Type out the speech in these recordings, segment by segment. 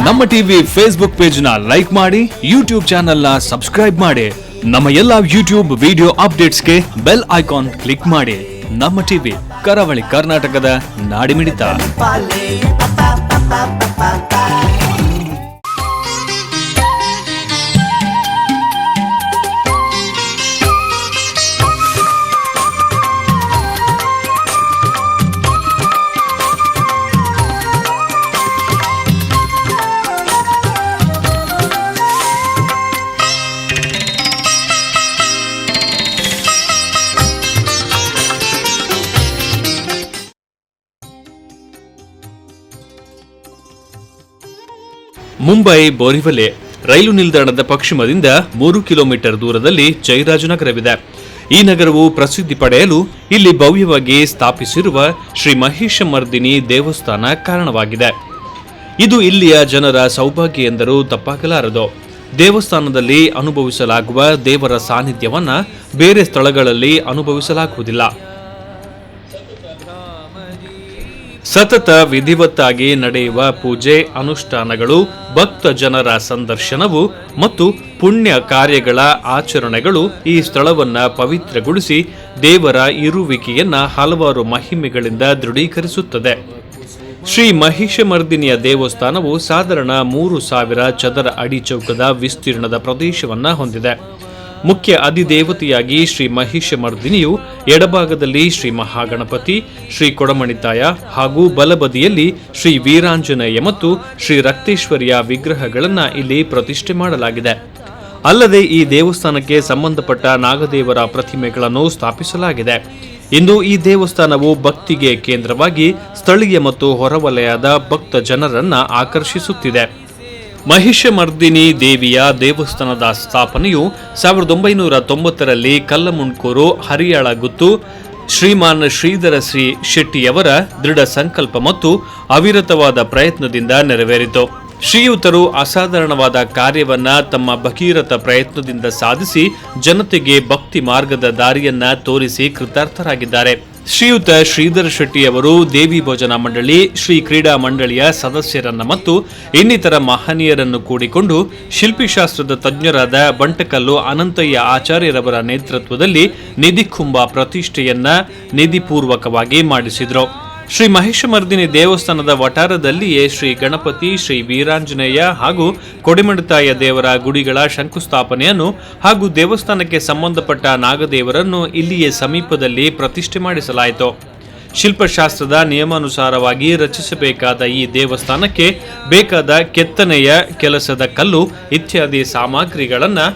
ನಮ್ಮ TV Facebook page ನ like ಮಾಡಿ, ಯೂಟ್ಯೂಬ್ ಚಾನೆಲ್ ನ ಸಬ್ಸ್ಕ್ರೈಬ್ ಮಾಡಿ. ನಮ್ಮ ಎಲ್ಲಾ ಯೂಟ್ಯೂಬ್ ವಿಡಿಯೋ ಅಪ್ಡೇಟ್ಸ್ಗೆ ಬೆಲ್ ಐಕಾನ್ ಕ್ಲಿಕ್ ಮಾಡಿ. ನಮ್ಮ ಟಿವಿ ಕರಾವಳಿ ಕರ್ನಾಟಕದ ನಾಡಿಮಿಡಿತ. ಮುಂಬೈ ಬೋರಿವಲೆ ರೈಲು ನಿಲ್ದಾಣದ ಪಶ್ಚಿಮದಿಂದ 3 ಕಿಲೋಮೀಟರ್ ದೂರದಲ್ಲಿ ಜಯರಾಜನಗರವಿದೆ. ಈ ನಗರವು ಪ್ರಸಿದ್ಧಿ ಪಡೆಯಲು ಇಲ್ಲಿ ಭವ್ಯವಾಗಿ ಸ್ಥಾಪಿಸಿರುವ ಶ್ರೀ ಮಹಿಷಮರ್ದಿನಿ ದೇವಸ್ಥಾನ ಕಾರಣವಾಗಿದೆ. ಇದು ಇಲ್ಲಿಯ ಜನರ ಸೌಭಾಗ್ಯ ಎಂದರೂ ತಪ್ಪಾಗಲಾರದು. ದೇವಸ್ಥಾನದಲ್ಲಿ ಅನುಭವಿಸಲಾಗುವ ದೇವರ ಸಾನ್ನಿಧ್ಯವನ್ನ ಬೇರೆ ಸ್ಥಳಗಳಲ್ಲಿ ಅನುಭವಿಸಲಾಗುವುದಿಲ್ಲ. ಸತತ ವಿಧಿವತ್ತಾಗಿ ನಡೆಯುವ ಪೂಜೆ ಅನುಷ್ಠಾನಗಳು, ಭಕ್ತ ಜನರ ಸಂದರ್ಶನವು ಮತ್ತು ಪುಣ್ಯ ಕಾರ್ಯಗಳ ಆಚರಣೆಗಳು ಈ ಸ್ಥಳವನ್ನ ಪವಿತ್ರಗೊಳಿಸಿ ದೇವರ ಇರುವಿಕೆಯನ್ನ ಹಲವಾರು ಮಹಿಮೆಗಳಿಂದ ದೃಢೀಕರಿಸುತ್ತದೆ. ಶ್ರೀ ಮಹಿಷಮರ್ದಿನಿಯ ದೇವಸ್ಥಾನವು ಸಾಧಾರಣ 3,000 ಚದರ ಅಡಿ ಚೌಕದ ವಿಸ್ತೀರ್ಣದ ಪ್ರದೇಶವನ್ನ ಹೊಂದಿದೆ. ಮುಖ್ಯ ಅಧಿದೇವತೆಯಾಗಿ ಶ್ರೀ ಮಹಿಷಮರ್ದಿನಿಯು ಎಡಭಾಗದಲ್ಲಿ ಶ್ರೀ ಮಹಾಗಣಪತಿ, ಶ್ರೀ ಕೊಡಮಣಿತಾಯ ಹಾಗೂ ಬಲಬದಿಯಲ್ಲಿ ಶ್ರೀ ವೀರಾಂಜನೇಯ ಮತ್ತು ಶ್ರೀ ರಕ್ತೇಶ್ವರಿಯ ವಿಗ್ರಹಗಳನ್ನು ಇಲ್ಲಿ ಪ್ರತಿಷ್ಠೆ ಮಾಡಲಾಗಿದೆ. ಅಲ್ಲದೆ ಈ ದೇವಸ್ಥಾನಕ್ಕೆ ಸಂಬಂಧಪಟ್ಟ ನಾಗದೇವರ ಪ್ರತಿಮೆಗಳನ್ನು ಸ್ಥಾಪಿಸಲಾಗಿದೆ. ಇಂದು ಈ ದೇವಸ್ಥಾನವು ಭಕ್ತಿಗೆ ಕೇಂದ್ರವಾಗಿ ಸ್ಥಳೀಯ ಮತ್ತು ಹೊರವಲಯದ ಭಕ್ತ ಜನರನ್ನ ಆಕರ್ಷಿಸುತ್ತಿದೆ. ಮಹಿಷಮರ್ದಿನಿ ದೇವಿಯ ದೇವಸ್ಥಾನದ ಸ್ಥಾಪನೆಯು 1990ರಲ್ಲಿ ಕಲ್ಲಮುಂಡ್ಕೂರು ಹರಿಯಾಳ ಗುತ್ತು ಶ್ರೀಮಾನ್ ಶ್ರೀಧರ ಶ್ರೀ ಶೆಟ್ಟಿಯವರ ದೃಢ ಸಂಕಲ್ಪ ಮತ್ತು ಅವಿರತವಾದ ಪ್ರಯತ್ನದಿಂದ ನೆರವೇರಿತು. ಶ್ರೀಯುತರು ಅಸಾಧಾರಣವಾದ ಕಾರ್ಯವನ್ನ ತಮ್ಮ ಭಗೀರಥ ಪ್ರಯತ್ನದಿಂದ ಸಾಧಿಸಿ ಜನತೆಗೆ ಭಕ್ತಿ ಮಾರ್ಗದ ದಾರಿಯನ್ನ ತೋರಿಸಿ ಕೃತಾರ್ಥರಾಗಿದ್ದಾರೆ. ಶ್ರೀಯುತ ಶ್ರೀಧರ ಶೆಟ್ಟಿಯವರು ದೇವಿ ಭೋಜನ ಮಂಡಳಿ, ಶ್ರೀ ಕ್ರೀಡಾ ಮಂಡಳಿಯ ಸದಸ್ಯರನ್ನ ಮತ್ತು ಇನ್ನಿತರ ಮಹನೀಯರನ್ನು ಕೂಡಿಕೊಂಡು ಶಿಲ್ಪಿಶಾಸ್ತ್ರದ ತಜ್ಞರಾದ ಬಂಟಕಲ್ಲು ಅನಂತಯ್ಯ ಆಚಾರ್ಯರವರ ನೇತೃತ್ವದಲ್ಲಿ ನಿಧಿಕುಂಭ ಪ್ರತಿಷ್ಠೆಯನ್ನ ನಿಧಿಪೂರ್ವಕವಾಗಿ ಮಾಡಿಸಿದ್ರು. ಶ್ರೀ ಮಹಿಷಮರ್ದಿನಿ ದೇವಸ್ಥಾನದ ವಠಾರದಲ್ಲಿಯೇ ಶ್ರೀ ಗಣಪತಿ, ಶ್ರೀ ವೀರಾಂಜನೇಯ ಹಾಗೂ ಕೊಡಿಮಣಿತಾಯ ದೇವರ ಗುಡಿಗಳ ಶಂಕುಸ್ಥಾಪನೆಯನ್ನು ಹಾಗೂ ದೇವಸ್ಥಾನಕ್ಕೆ ಸಂಬಂಧಪಟ್ಟ ನಾಗದೇವರನ್ನು ಇಲ್ಲಿಯೇ ಸಮೀಪದಲ್ಲಿ ಪ್ರತಿಷ್ಠೆ ಮಾಡಿಸಲಾಯಿತು. ಶಿಲ್ಪಶಾಸ್ತ್ರದ ನಿಯಮಾನುಸಾರವಾಗಿ ರಚಿಸಬೇಕಾದ ಈ ದೇವಸ್ಥಾನಕ್ಕೆ ಬೇಕಾದ ಕೆತ್ತನೆಯ ಕೆಲಸದ ಕಲ್ಲು ಇತ್ಯಾದಿ ಸಾಮಗ್ರಿಗಳನ್ನು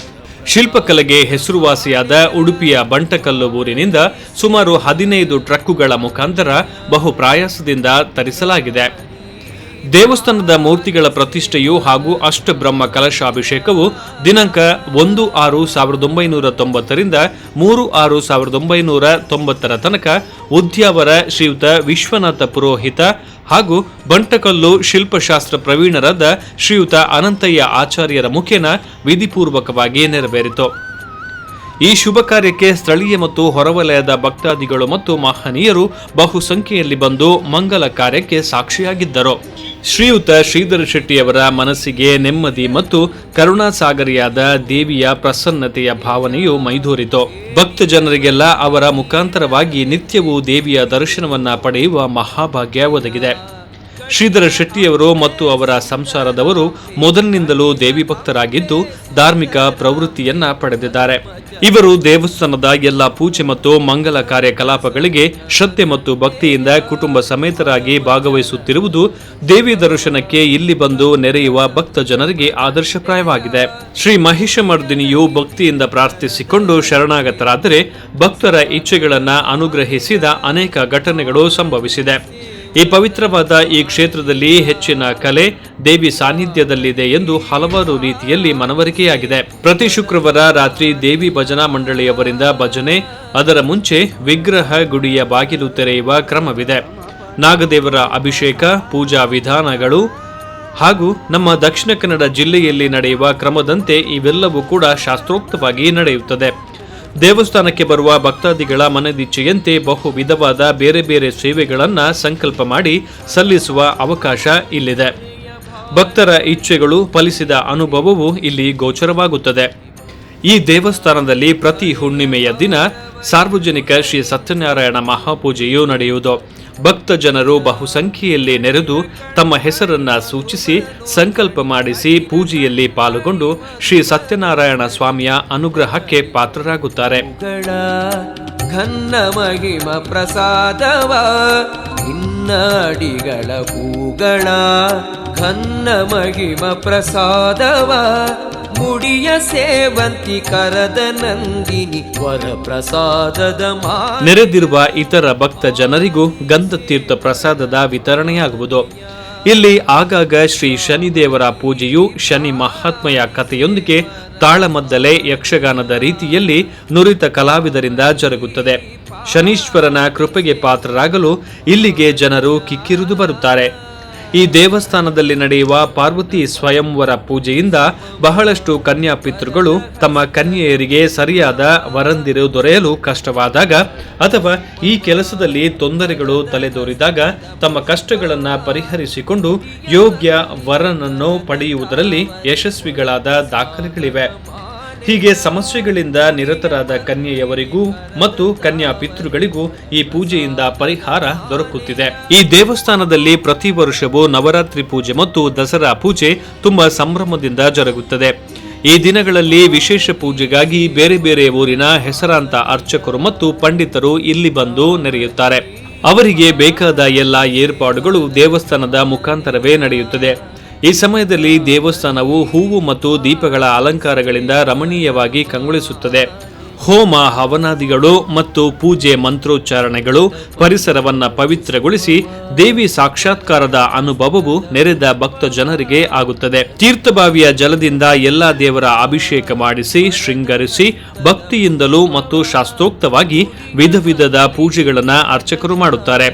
ಶಿಲ್ಪಕಲೆಗೆ ಹೆಸರುವಾಸಿಯಾದ ಉಡುಪಿಯ ಬಂಟಕಲ್ಲು ಊರಿನಿಂದ ಸುಮಾರು 15 ಟ್ರಕ್ಕುಗಳ ಮುಖಾಂತರ ಬಹು ಪ್ರಯಾಸದಿಂದ ತರಿಸಲಾಗಿದೆ. ದೇವಸ್ಥಾನದ ಮೂರ್ತಿಗಳ ಪ್ರತಿಷ್ಠೆಯು ಹಾಗೂ ಅಷ್ಟಬ್ರಹ್ಮ ಕಲಶಾಭಿಷೇಕವು ದಿನಾಂಕ 1/6/1990ರಿಂದ 3/6/1990 ತನಕ ಉದ್ಯಾವರ ಶ್ರೀಯುತ ವಿಶ್ವನಾಥ ಪುರೋಹಿತ ಹಾಗೂ ಬಂಟಕಲ್ಲು ಶಿಲ್ಪಶಾಸ್ತ್ರ ಪ್ರವೀಣರಾದ ಶ್ರೀಯುತ ಅನಂತಯ್ಯ ಆಚಾರ್ಯರ ಮುಖೇನ ವಿಧಿಪೂರ್ವಕವಾಗಿ ನೆರವೇರಿತು. ಈ ಶುಭ ಕಾರ್ಯಕ್ಕೆ ಸ್ಥಳೀಯ ಮತ್ತು ಹೊರವಲಯದ ಭಕ್ತಾದಿಗಳು ಮತ್ತು ಮಹನೀಯರು ಬಹುಸಂಖ್ಯೆಯಲ್ಲಿ ಬಂದು ಮಂಗಲ ಕಾರ್ಯಕ್ಕೆ ಸಾಕ್ಷಿಯಾಗಿದ್ದರು. ಶ್ರೀಯುತ ಶ್ರೀಧರ ಶೆಟ್ಟಿಯವರ ಮನಸ್ಸಿಗೆ ನೆಮ್ಮದಿ ಮತ್ತು ಕರುಣಾಸಾಗರಿಯಾದ ದೇವಿಯ ಪ್ರಸನ್ನತೆಯ ಭಾವನೆಯು ಮೈದೂರಿತು. ಭಕ್ತ ಜನರಿಗೆಲ್ಲ ಅವರ ಮುಖಾಂತರವಾಗಿ ನಿತ್ಯವೂ ದೇವಿಯ ದರ್ಶನವನ್ನ ಪಡೆಯುವ ಮಹಾಭಾಗ್ಯ ಒದಗಿದೆ. ಶ್ರೀಧರ ಶೆಟ್ಟಿಯವರು ಮತ್ತು ಅವರ ಸಂಸಾರದವರು ಮೊದಲಿನಿಂದಲೂ ದೇವಿ ಭಕ್ತರಾಗಿದ್ದು ಧಾರ್ಮಿಕ ಪ್ರವೃತ್ತಿಯನ್ನ ಪಡೆದಿದ್ದಾರೆ. ಇವರು ದೇವಸ್ಥಾನದ ಎಲ್ಲ ಪೂಜೆ ಮತ್ತು ಮಂಗಲ ಕಾರ್ಯಕಲಾಪಗಳಿಗೆ ಶ್ರದ್ಧೆ ಮತ್ತು ಭಕ್ತಿಯಿಂದ ಕುಟುಂಬ ಸಮೇತರಾಗಿ ಭಾಗವಹಿಸುತ್ತಿರುವುದು ದೇವಿ ದರ್ಶನಕ್ಕೆ ಇಲ್ಲಿ ಬಂದು ನೆರೆಯುವ ಭಕ್ತ ಜನರಿಗೆ ಆದರ್ಶಪ್ರಾಯವಾಗಿದೆ. ಶ್ರೀ ಮಹಿಷಮರ್ದಿನಿಯು ಭಕ್ತಿಯಿಂದ ಪ್ರಾರ್ಥಿಸಿಕೊಂಡು ಶರಣಾಗತರಾದರೆ ಭಕ್ತರ ಇಚ್ಛೆಗಳನ್ನ ಅನುಗ್ರಹಿಸಿದ ಅನೇಕ ಘಟನೆಗಳು ಸಂಭವಿಸಿದೆ. ಈ ಪವಿತ್ರವಾದ ಈ ಕ್ಷೇತ್ರದಲ್ಲಿ ಹೆಚ್ಚಿನ ಕಲೆ ದೇವಿ ಸಾನ್ನಿಧ್ಯದಲ್ಲಿದೆ ಎಂದು ಹಲವಾರು ರೀತಿಯಲ್ಲಿ ಮನವರಿಕೆಯಾಗಿದೆ. ಪ್ರತಿ ಶುಕ್ರವಾರ ರಾತ್ರಿ ದೇವಿ ಭಜನಾ ಮಂಡಳಿಯವರಿಂದ ಭಜನೆ, ಅದರ ಮುಂಚೆ ವಿಗ್ರಹ ಗುಡಿಯ ಬಾಗಿಲು ತೆರೆಯುವ ಕ್ರಮವಿದೆ. ನಾಗದೇವರ ಅಭಿಷೇಕ, ಪೂಜಾ ವಿಧಾನಗಳು ಹಾಗೂ ನಮ್ಮ ದಕ್ಷಿಣ ಕನ್ನಡ ಜಿಲ್ಲೆಯಲ್ಲಿ ನಡೆಯುವ ಕ್ರಮದಂತೆ ಇವೆಲ್ಲವೂ ಕೂಡ ಶಾಸ್ತ್ರೋಕ್ತವಾಗಿ ನಡೆಯುತ್ತದೆ. ದೇವಸ್ಥಾನಕ್ಕೆ ಬರುವ ಭಕ್ತಾದಿಗಳ ಮನದಿಚ್ಛೆಯಂತೆ ಬಹು ವಿಧವಾದ ಬೇರೆ ಬೇರೆ ಸೇವೆಗಳನ್ನ ಸಂಕಲ್ಪ ಮಾಡಿ ಸಲ್ಲಿಸುವ ಅವಕಾಶ ಇಲ್ಲಿದೆ. ಭಕ್ತರ ಇಚ್ಛೆಗಳು ಫಲಿಸಿದ ಅನುಭವವು ಇಲ್ಲಿ ಗೋಚರವಾಗುತ್ತದೆ. ಈ ದೇವಸ್ಥಾನದಲ್ಲಿ ಪ್ರತಿ ಹುಣ್ಣಿಮೆಯ ದಿನ ಸಾರ್ವಜನಿಕ ಶ್ರೀ ಸತ್ಯನಾರಾಯಣ ಮಹಾಪೂಜೆಯು ನಡೆಯುವುದು. ಭಕ್ತ ಜನರು ಬಹುಸಂಖ್ಯೆಯಲ್ಲಿ ನೆರೆದು ತಮ್ಮ ಹೆಸರನ್ನ ಸೂಚಿಸಿ ಸಂಕಲ್ಪ ಮಾಡಿಸಿ ಪೂಜೆಯಲ್ಲಿ ಪಾಲ್ಗೊಂಡು ಶ್ರೀ ಸತ್ಯನಾರಾಯಣ ಸ್ವಾಮಿಯ ಅನುಗ್ರಹಕ್ಕೆ ಪಾತ್ರರಾಗುತ್ತಾರೆ. ಘನ್ನ ಮಹಿಮ ಪ್ರಸಾದವ ಇನ್ನಡಿಗಳ ಹೂಗಳ ಘನ್ನ ಮಹಿಮ ಪ್ರಸಾದವ ಮುಡಿಯ ಸೇವಂತಿ ಕರದ ನಂದಿನಿ ವರ ಪ್ರಸಾದದ ನೆರೆದಿರುವ ಇತರ ಭಕ್ತ ಜನರಿಗೂ ಗಂಧತೀರ್ಥ ಪ್ರಸಾದದ ವಿತರಣೆಯಾಗುವುದು. ಇಲ್ಲಿ ಆಗಾಗ ಶ್ರೀ ಶನಿದೇವರ ಪೂಜೆಯು ಶನಿ ಮಹಾತ್ಮೆಯ ಕಥೆಯೊಂದಿಗೆ ತಾಳಮದ್ದಲೆ ಯಕ್ಷಗಾನದ ರೀತಿಯಲ್ಲಿ ನುರಿತ ಕಲಾವಿದರಿಂದ ಜರುಗುತ್ತದೆ. ಶನೀಶ್ವರನ ಕೃಪೆಗೆ ಪಾತ್ರರಾಗಲು ಇಲ್ಲಿಗೆ ಜನರು ಕಿಕ್ಕಿರಿದು ಬರುತ್ತಾರೆ. ಈ ದೇವಸ್ಥಾನದಲ್ಲಿ ನಡೆಯುವ ಪಾರ್ವತಿ ಸ್ವಯಂವರ ಪೂಜೆಯಿಂದ ಬಹಳಷ್ಟು ಕನ್ಯಾ ಪಿತೃಗಳು ತಮ್ಮ ಕನ್ಯೆಯರಿಗೆ ಸರಿಯಾದ ವರಂದಿರು ದೊರೆಯಲು ಕಷ್ಟವಾದಾಗ ಅಥವಾ ಈ ಕೆಲಸದಲ್ಲಿ ತೊಂದರೆಗಳು ತಲೆದೋರಿದಾಗ ತಮ್ಮ ಕಷ್ಟಗಳನ್ನು ಪರಿಹರಿಸಿಕೊಂಡು ಯೋಗ್ಯ ವರನನ್ನು ಪಡೆಯುವುದರಲ್ಲಿ ಯಶಸ್ವಿಗಳಾದ ದಾಖಲೆಗಳಿವೆ. ಹೀಗೆ ಸಮಸ್ಯೆಗಳಿಂದ ನಿರತರಾದ ಕನ್ಯೆಯವರಿಗೂ ಮತ್ತು ಕನ್ಯಾ ಪಿತೃಗಳಿಗೂ ಈ ಪೂಜೆಯಿಂದ ಪರಿಹಾರ ದೊರಕುತ್ತಿದೆ. ಈ ದೇವಸ್ಥಾನದಲ್ಲಿ ಪ್ರತಿ ವರ್ಷವೂ ನವರಾತ್ರಿ ಪೂಜೆ ಮತ್ತು ದಸರಾ ಪೂಜೆ ತುಂಬಾ ಸಂಭ್ರಮದಿಂದ ಜರುಗುತ್ತದೆ. ಈ ದಿನಗಳಲ್ಲಿ ವಿಶೇಷ ಪೂಜೆಗಾಗಿ ಬೇರೆ ಬೇರೆ ಊರಿನ ಹೆಸರಾಂತ ಅರ್ಚಕರು ಮತ್ತು ಪಂಡಿತರು ಇಲ್ಲಿ ಬಂದು ನೆರೆಯುತ್ತಾರೆ. ಅವರಿಗೆ ಬೇಕಾದ ಎಲ್ಲ ಏರ್ಪಾಡುಗಳು ದೇವಸ್ಥಾನದ ಮುಖಾಂತರವೇ ನಡೆಯುತ್ತದೆ. ಈ ಸಮಯದಲ್ಲಿ ದೇವಸ್ಥಾನವು ಹೂವು ಮತ್ತು ದೀಪಗಳ ಅಲಂಕಾರಗಳಿಂದ ರಮಣೀಯವಾಗಿ ಕಂಗೊಳಿಸುತ್ತದೆ. ಹೋಮ ಹವನಾದಿಗಳು ಮತ್ತು ಪೂಜೆ ಮಂತ್ರೋಚ್ಚಾರಣೆಗಳು ಪರಿಸರವನ್ನ ಪವಿತ್ರಗೊಳಿಸಿ ದೇವಿ ಸಾಕ್ಷಾತ್ಕಾರದ ಅನುಭವವು ನೆರೆದ ಭಕ್ತ ಜನರಿಗೆ ಆಗುತ್ತದೆ. ತೀರ್ಥಬಾವಿಯ ಜಲದಿಂದ ಎಲ್ಲಾ ದೇವರ ಅಭಿಷೇಕ ಮಾಡಿಸಿ ಶೃಂಗರಿಸಿ ಭಕ್ತಿಯಿಂದಲೂ ಮತ್ತು ಶಾಸ್ತ್ರೋಕ್ತವಾಗಿ ವಿಧ ವಿಧದ ಪೂಜೆಗಳನ್ನ ಅರ್ಚಕರು ಮಾಡುತ್ತಾರೆ.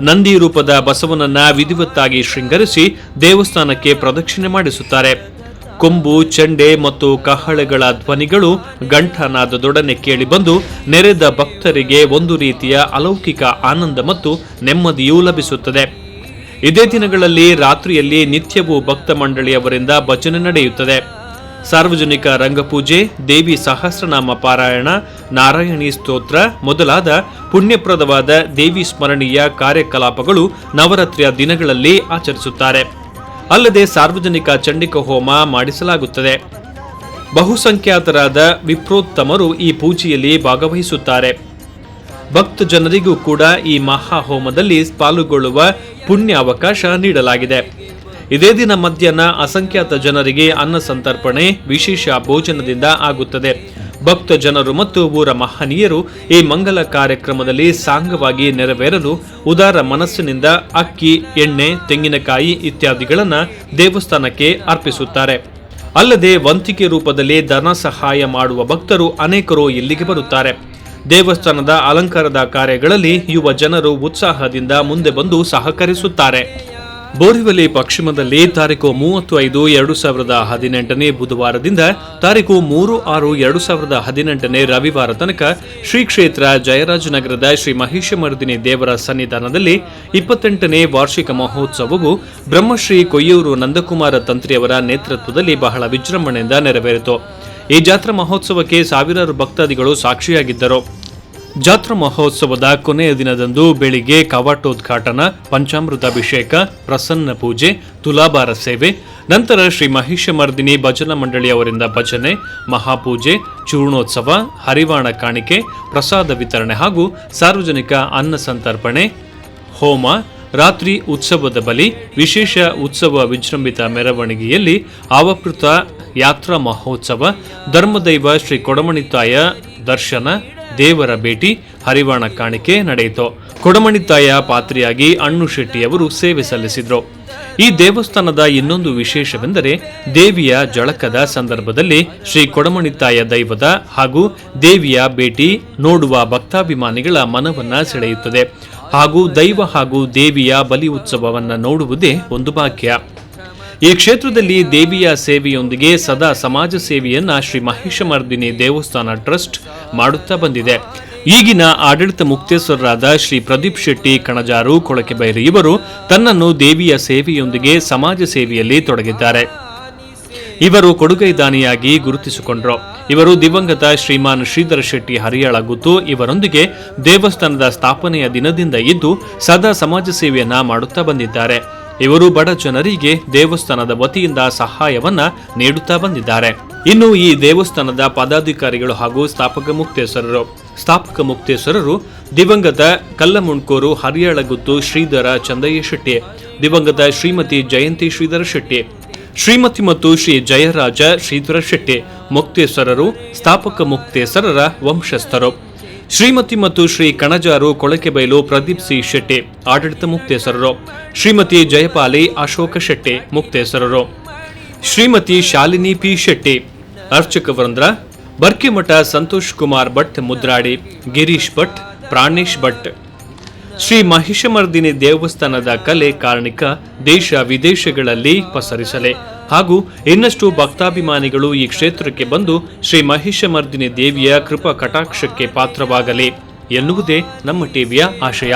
ನಂದಿ ರೂಪದ ಬಸವನನ್ನ ವಿಧಿವತ್ತಾಗಿ ಶೃಂಗರಿಸಿ ದೇವಸ್ಥಾನಕ್ಕೆ ಪ್ರದಕ್ಷಿಣೆ ಮಾಡಿಸುತ್ತಾರೆ. ಕೊಂಬು, ಚೆಂಡೆ ಮತ್ತು ಕಹಳೆಗಳ ಧ್ವನಿಗಳು ಘಂಟಾನಾದದೊಡನೆ ಕೇಳಿಬಂದು ನೆರೆದ ಭಕ್ತರಿಗೆ ಒಂದು ರೀತಿಯ ಅಲೌಕಿಕ ಆನಂದ ಮತ್ತು ನೆಮ್ಮದಿಯೂ ಲಭಿಸುತ್ತದೆ. ಇದೇ ದಿನಗಳಲ್ಲಿ ರಾತ್ರಿಯಲ್ಲಿ ನಿತ್ಯವೂ ಭಕ್ತ ಮಂಡಳಿಯವರಿಂದ ಭಜನೆ ನಡೆಯುತ್ತದೆ. ಸಾರ್ವಜನಿಕ ರಂಗಪೂಜೆ, ದೇವಿ ಸಹಸ್ರನಾಮ ಪಾರಾಯಣ, ನಾರಾಯಣಿ ಸ್ತೋತ್ರ ಮೊದಲಾದ ಪುಣ್ಯಪ್ರದವಾದ ದೇವಿ ಸ್ಮರಣೀಯ ಕಾರ್ಯಕಲಾಪಗಳು ನವರಾತ್ರಿಯ ದಿನಗಳಲ್ಲಿ ಆಚರಿಸುತ್ತಾರೆ. ಅಲ್ಲದೆ ಸಾರ್ವಜನಿಕ ಚಂಡಿಕ ಹೋಮ ಮಾಡಿಸಲಾಗುತ್ತದೆ. ಬಹುಸಂಖ್ಯಾತರಾದ ವಿಪ್ರೋತ್ತಮರು ಈ ಪೂಜೆಯಲ್ಲಿ ಭಾಗವಹಿಸುತ್ತಾರೆ. ಭಕ್ತ ಜನರಿಗೂ ಕೂಡ ಈ ಮಹಾ ಹೋಮದಲ್ಲಿ ಪಾಲ್ಗೊಳ್ಳುವ ಪುಣ್ಯ ಅವಕಾಶ ನೀಡಲಾಗಿದೆ. ಇದೇ ದಿನ ಮಧ್ಯಾಹ್ನ ಅಸಂಖ್ಯಾತ ಜನರಿಗೆ ಅನ್ನ ಸಂತರ್ಪಣೆ ವಿಶೇಷ ಭೋಜನದಿಂದ ಆಗುತ್ತದೆ. ಭಕ್ತ ಜನರು ಮತ್ತು ಊರ ಮಹನೀಯರು ಈ ಮಂಗಲ ಕಾರ್ಯಕ್ರಮದಲ್ಲಿ ಸಾಂಗವಾಗಿ ನೆರವೇರಲು ಉದಾರ ಮನಸ್ಸಿನಿಂದ ಅಕ್ಕಿ, ಎಣ್ಣೆ, ತೆಂಗಿನಕಾಯಿ ಇತ್ಯಾದಿಗಳನ್ನು ದೇವಸ್ಥಾನಕ್ಕೆ ಅರ್ಪಿಸುತ್ತಾರೆ. ಅಲ್ಲದೆ ವಂತಿಕೆ ರೂಪದಲ್ಲಿ ಧನ ಸಹಾಯ ಮಾಡುವ ಭಕ್ತರು ಅನೇಕರು ಇಲ್ಲಿಗೆ ಬರುತ್ತಾರೆ. ದೇವಸ್ಥಾನದ ಅಲಂಕಾರದ ಕಾರ್ಯಗಳಲ್ಲಿ ಯುವ ಜನರು ಉತ್ಸಾಹದಿಂದ ಮುಂದೆ ಬಂದು ಸಹಕರಿಸುತ್ತಾರೆ. ಬೋರಿವಲಿ ಪಶ್ಚಿಮದಲ್ಲಿ ತಾರೀಕು 30/5/2018 ಬುಧವಾರದಿಂದ ತಾರೀಕು 3/6/2018 ರವಿವಾರ ತನಕ ಶ್ರೀ ಕ್ಷೇತ್ರ ಜಯರಾಜನಗರದ ಶ್ರೀ ಮಹಿಷಮರ್ದಿನಿ ದೇವರ ಸನ್ನಿಧಾನದಲ್ಲಿ 28ನೇ ವಾರ್ಷಿಕ ಮಹೋತ್ಸವವು ಬ್ರಹ್ಮಶ್ರೀ ಕೊಯ್ಯೂರು ನಂದಕುಮಾರ ತಂತ್ರಿಯವರ ನೇತೃತ್ವದಲ್ಲಿ ಬಹಳ ವಿಜೃಂಭಣೆಯಿಂದ ನೆರವೇರಿತು. ಈ ಜಾತ್ರಾ ಮಹೋತ್ಸವಕ್ಕೆ ಸಾವಿರಾರು ಭಕ್ತಾದಿಗಳು ಸಾಕ್ಷಿಯಾಗಿದ್ದರು. ಜಾತ್ರಾ ಮಹೋತ್ಸವದ ಕೊನೆಯ ದಿನದಂದು ಬೆಳಿಗ್ಗೆ ಕವಾಟೋದ್ಘಾಟನಾ, ಪಂಚಾಮೃತಾಭಿಷೇಕ, ಪ್ರಸನ್ನ ಪೂಜೆ, ತುಲಾಭಾರ ಸೇವೆ, ನಂತರ ಶ್ರೀ ಮಹಿಷಮರ್ದಿನಿ ಭಜನಾ ಮಂಡಳಿಯವರಿಂದ ಭಜನೆ, ಮಹಾಪೂಜೆ, ಚೂರ್ಣೋತ್ಸವ, ಹರಿವಾಣ ಕಾಣಿಕೆ, ಪ್ರಸಾದ ವಿತರಣೆ ಹಾಗೂ ಸಾರ್ವಜನಿಕ ಅನ್ನ ಸಂತರ್ಪಣೆ, ಹೋಮ, ರಾತ್ರಿ ಉತ್ಸವದ ಬಲಿ, ವಿಶೇಷ ಉತ್ಸವ ವಿಜೃಂಭಿತ ಮೆರವಣಿಗೆಯಲ್ಲಿ ಆವೃತ ಯಾತ್ರಾ ಮಹೋತ್ಸವ, ಧರ್ಮದೈವ ಶ್ರೀ ಕೊಡಮಣಿತಾಯ ದರ್ಶನ, ದೇವರ ಭೇಟಿ, ಹರಿವಾಣ ಕಾಣಿಕೆ ನಡೆಯಿತು. ಕೊಡಮಣಿತಾಯ ಪಾತ್ರಿಯಾಗಿ ಅಣ್ಣು ಶೆಟ್ಟಿಯವರು ಸೇವೆ ಸಲ್ಲಿಸಿದ್ರು. ಈ ದೇವಸ್ಥಾನದ ಇನ್ನೊಂದು ವಿಶೇಷವೆಂದರೆ ದೇವಿಯ ಜಳಕದ ಸಂದರ್ಭದಲ್ಲಿ ಶ್ರೀ ಕೊಡಮಣಿತಾಯ ದೈವದ ಹಾಗೂ ದೇವಿಯ ಭೇಟಿ ನೋಡುವ ಭಕ್ತಾಭಿಮಾನಿಗಳ ಮನವನ್ನ ಸೆಳೆಯುತ್ತದೆ. ಹಾಗೂ ದೈವ ಹಾಗೂ ದೇವಿಯ ಬಲಿ ಉತ್ಸವವನ್ನು ನೋಡುವುದೇ ಒಂದು ಭಾಗ್ಯ. ಈ ಕ್ಷೇತ್ರದಲ್ಲಿ ದೇವಿಯ ಸೇವೆಯೊಂದಿಗೆ ಸದಾ ಸಮಾಜ ಸೇವೆಯನ್ನ ಶ್ರೀ ಮಹಿಷಮರ್ದಿನಿ ದೇವಸ್ಥಾನ ಟ್ರಸ್ಟ್ ಮಾಡುತ್ತಾ ಬಂದಿದೆ. ಈಗಿನ ಆಡಳಿತ ಮುಕ್ತೇಶ್ವರರಾದ ಶ್ರೀ ಪ್ರದೀಪ್ ಶೆಟ್ಟಿ ಕಣಜಾರು ಕೊಳಕೆಬೈಲು ಇವರು ತನ್ನನ್ನು ದೇವಿಯ ಸೇವೆಯೊಂದಿಗೆ ಸಮಾಜ ಸೇವೆಯಲ್ಲಿ ತೊಡಗಿದ್ದಾರೆ. ಇವರು ಕೊಡುಗೈದಾನಿಯಾಗಿ ಗುರುತಿಸಿಕೊಂಡರು. ಇವರು ದಿವಂಗತ ಶ್ರೀಮಾನ್ ಶ್ರೀಧರ ಶೆಟ್ಟಿ ಹರಿಯಾಳ ಗುತ್ತು ಇವರೊಂದಿಗೆ ದೇವಸ್ಥಾನದ ಸ್ಥಾಪನೆಯ ದಿನದಿಂದ ಇದ್ದು ಸದಾ ಸಮಾಜ ಸೇವೆಯನ್ನ ಮಾಡುತ್ತಾ ಬಂದಿದ್ದಾರೆ. ಇವರು ಬಡ ಜನರಿಗೆ ದೇವಸ್ಥಾನದ ವತಿಯಿಂದ ಸಹಾಯವನ್ನ ನೀಡುತ್ತಾ ಬಂದಿದ್ದಾರೆ. ಇನ್ನು ಈ ದೇವಸ್ಥಾನದ ಪದಾಧಿಕಾರಿಗಳು ಹಾಗೂ ಸ್ಥಾಪಕ ಮುಕ್ತೇಶ್ವರರು ದಿವಂಗತ ಕಲ್ಲಮುಣ್ಕೂರು ಹರಿಯಾಳ ಗುತ್ತು ಶ್ರೀಧರ ಚಂದಯ್ಯ ಶೆಟ್ಟಿ, ದಿವಂಗತ ಶ್ರೀಮತಿ ಜಯಂತಿ ಶ್ರೀಧರ ಶೆಟ್ಟಿ, ಶ್ರೀಮತಿ ಮತ್ತು ಶ್ರೀ ಜಯರಾಜ ಶ್ರೀಧರ ಶೆಟ್ಟಿ ಮುಕ್ತೇಶ್ವರರು ಸ್ಥಾಪಕ ಮುಕ್ತೇಶ್ವರರ ವಂಶಸ್ಥರು. ಶ್ರೀಮತಿ ಮತ್ತು ಶ್ರೀ ಕಣಜಾರು ಕೊಳಕೆಬೈಲು ಪ್ರದೀಪ್ ಸಿ ಶೆಟ್ಟಿ ಆಡಳಿತ ಮುಕ್ತೇಶ್ವರರು. ಶ್ರೀಮತಿ ಜಯಪಾಲಿ ಅಶೋಕ ಶೆಟ್ಟಿ ಮುಕ್ತೇಶ್ವರರು. ಶ್ರೀಮತಿ ಶಾಲಿನಿ ಪಿ ಶೆಟ್ಟಿ ಅರ್ಚಕ ವೃಂದ. ಬರ್ಕಿಮಠ ಸಂತೋಷ್ ಕುಮಾರ್ ಭಟ್ ಮುದ್ರಾಡಿ, ಗಿರೀಶ್ ಭಟ್, ಪ್ರಾಣೇಶ್ ಭಟ್. ಶ್ರೀ ಮಹಿಷಮರ್ದಿನಿ ದೇವಸ್ಥಾನದ ಕಲೆ ಕಾರ್ಣಿಕ ದೇಶ ವಿದೇಶಗಳಲ್ಲಿ ಪಸರಿಸಲಿ ಹಾಗೂ ಇನ್ನಷ್ಟು ಭಕ್ತಾಭಿಮಾನಿಗಳು ಈ ಕ್ಷೇತ್ರಕ್ಕೆ ಬಂದು ಶ್ರೀ ಮಹಿಷಮರ್ದಿನಿ ದೇವಿಯ ಕೃಪಾ ಕಟಾಕ್ಷಕ್ಕೆ ಪಾತ್ರವಾಗಲಿ ಎನ್ನುವುದೇ ನಮ್ಮ ಟಿವಿಯ ಆಶಯ.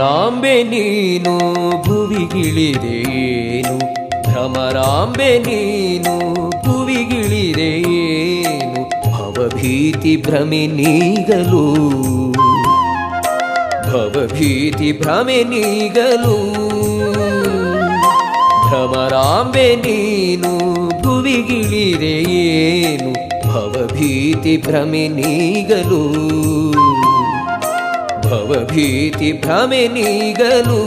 ಭ್ರಮರಾಂಬೆ ನೀನು ಭುವಿಗಿಳಿದೇನು, ಭ್ರಮರಾಂಬೆ ನೀನು ಭುವಿಗಿಳಿದೇನು, ಭವಭೀತಿ ಭ್ರಮೆ ನೀಗಲು, ಭವಭೀತಿ ಭ್ರಮೆ ನೀಗಲು. ಭ್ರಮರಾಂಬೆ ನೀನು ಭುವಿಗಿಳಿದೇನು, ಭವಭೀತಿ ಭ್ರಮೆ ನೀಗಲು, ಭವಭೀತಿ ಭ್ರಮೆ ನೀಗಲು.